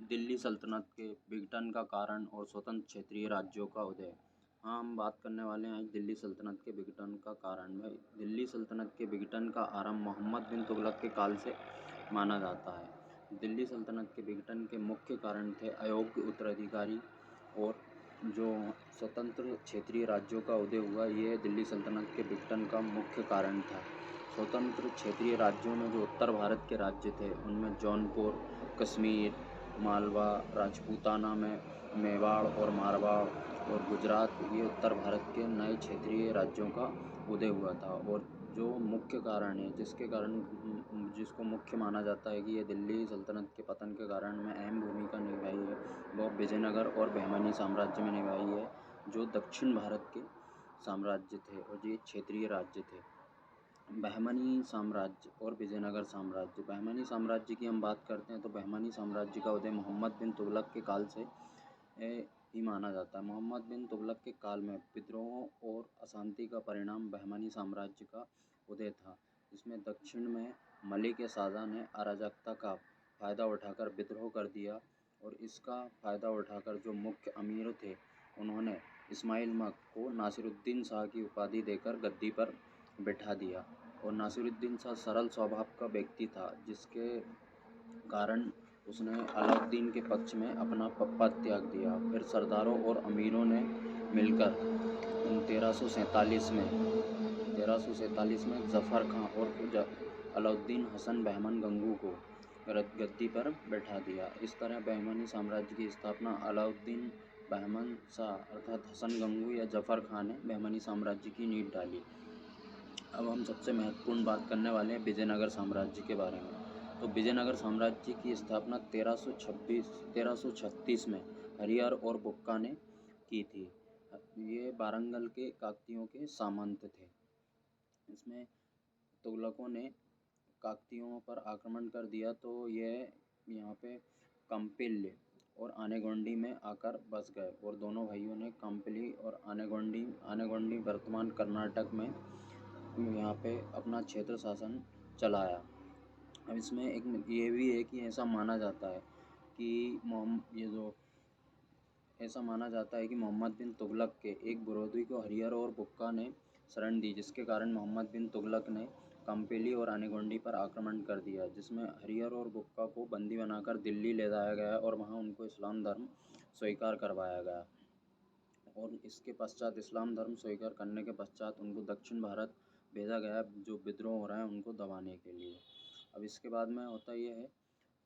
दिल्ली सल्तनत के विघटन का कारण और स्वतंत्र क्षेत्रीय राज्यों का उदय। हाँ, हम बात करने वाले हैं आज दिल्ली सल्तनत के विघटन का कारण में। दिल्ली सल्तनत के विघटन का आरंभ मोहम्मद बिन तुगलक के काल से माना जाता है। दिल्ली सल्तनत के विघटन के मुख्य कारण थे अयोग्य उत्तराधिकारी और जो स्वतंत्र क्षेत्रीय राज्यों का उदय हुआ, ये दिल्ली सल्तनत के विघटन का मुख्य कारण था। स्वतंत्र क्षेत्रीय राज्यों में जो उत्तर भारत के राज्य थे, उनमें जौनपुर, कश्मीर, मालवा, राजपूताना में मेवाड़ और मारवाड़ और गुजरात, ये उत्तर भारत के नए क्षेत्रीय राज्यों का उदय हुआ था। और जो मुख्य कारण है जिसको मुख्य माना जाता है कि ये दिल्ली सल्तनत के पतन के कारण में अहम भूमिका निभाई है, वो विजयनगर और बहमनी साम्राज्य में निभाई है, जो दक्षिण भारत के साम्राज्य थे और ये क्षेत्रीय राज्य थे। बहमनी साम्राज्य और विजयनगर साम्राज्य। बहमनी साम्राज्य की हम बात करते हैं तो बहमनी साम्राज्य का उदय मोहम्मद बिन तुगलक के काल से ही माना जाता है। मोहम्मद बिन तुगलक के काल में विद्रोहों और अशांति का परिणाम बहमनी साम्राज्य का उदय था, जिसमें दक्षिण में मलिक शाजा ने अराजकता का फ़ायदा उठाकर विद्रोह कर दिया और इसका फ़ायदा उठाकर जो मुख्य अमीर थे, उन्होंने इस्माइल मक को नासिरुद्दीन शाह की उपाधि देकर गद्दी पर बिठा दिया। और नासिरुद्दीन शाह सरल स्वभाव का व्यक्ति था, जिसके कारण उसने अलाउद्दीन के पक्ष में अपना पद त्याग दिया। फिर सरदारों और अमीरों ने मिलकर 1347 में जफ़र खां और अलाउद्दीन हसन बहमन गंगू को गद्दी पर बैठा दिया। इस तरह बहमनी साम्राज्य की स्थापना अलाउद्दीन बहमन शाह अर्थात हसन गंगू या जफ़र खां ने बहमनी साम्राज्य की नींव डाली। अब हम सबसे महत्वपूर्ण बात करने वाले हैं विजयनगर साम्राज्य के बारे में। तो विजयनगर साम्राज्य की स्थापना 1336 में हरिहर और बुक्का ने की थी। ये वारंगल के काकतियों के सामंत थे। इसमें तुगलकों ने काकतियों पर आक्रमण कर दिया तो ये यहाँ पे कंपिल्य और आनेगोंडी में आकर बस गए और दोनों भाइयों ने कंपिली और आनेगोंडी वर्तमान कर्नाटक में यहाँ पे अपना क्षेत्र शासन चलाया। अब इसमें एक ये भी है कि ऐसा माना जाता है कि मोहम्मद बिन तुगलक के एक विरोधी को हरिहर और बुक्का ने शरण दी, जिसके कारण मोहम्मद बिन तुगलक ने कंपिली और आनेगोंडी पर आक्रमण कर दिया, जिसमें हरिहर और बुक्का को बंदी बनाकर दिल्ली ले जाया गया और वहाँ उनको इस्लाम धर्म स्वीकार करवाया गया। और इसके पश्चात इस्लाम धर्म स्वीकार करने के पश्चात उनको दक्षिण भारत भेजा गया, जो विद्रोह हो रहे हैं उनको दबाने के लिए। अब इसके बाद में होता यह है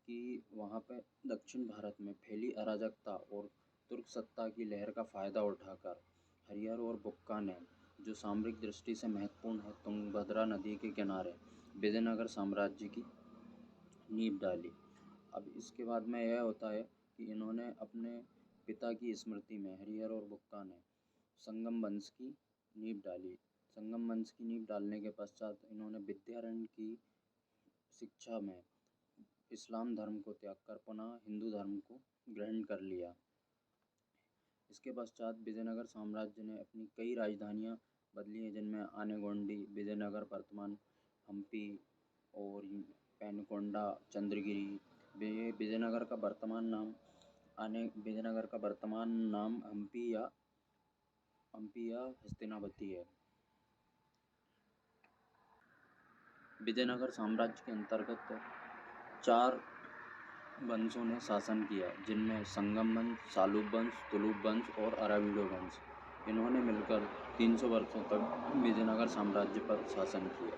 कि वहाँ पे दक्षिण भारत में फैली अराजकता और तुर्क सत्ता की लहर का फ़ायदा उठाकर हरिहर और बुक्का ने, जो सामरिक दृष्टि से महत्वपूर्ण है, तुंगभद्रा नदी के किनारे विजयनगर साम्राज्य की नींव डाली। अब इसके बाद में यह होता है कि इन्होंने अपने पिता की स्मृति में हरिहर और बुक्का ने संगम वंश की नींव डाली। संगम वंश की नींव डालने के पश्चात इन्होंने विद्यारण्य की शिक्षा में इस्लाम धर्म को त्याग कर पुनः हिंदू धर्म को ग्रहण कर लिया। इसके पश्चात विजयनगर साम्राज्य ने अपनी कई राजधानियाँ बदली हैं, जिनमें आनेगोंडी, विजयनगर वर्तमान हम्पी और पेनकोंडा, चंद्रगिरी। विजयनगर का वर्तमान नाम हम्पी या हस्तिनावती है। विजयनगर साम्राज्य के अंतर्गत 4 वंशों ने शासन किया, जिनमें संगम वंश, सालुब वंश, तुलुप वंश और अराविडो वंश। इन्होंने मिलकर 300 वर्षों तक विजयनगर साम्राज्य पर शासन किया।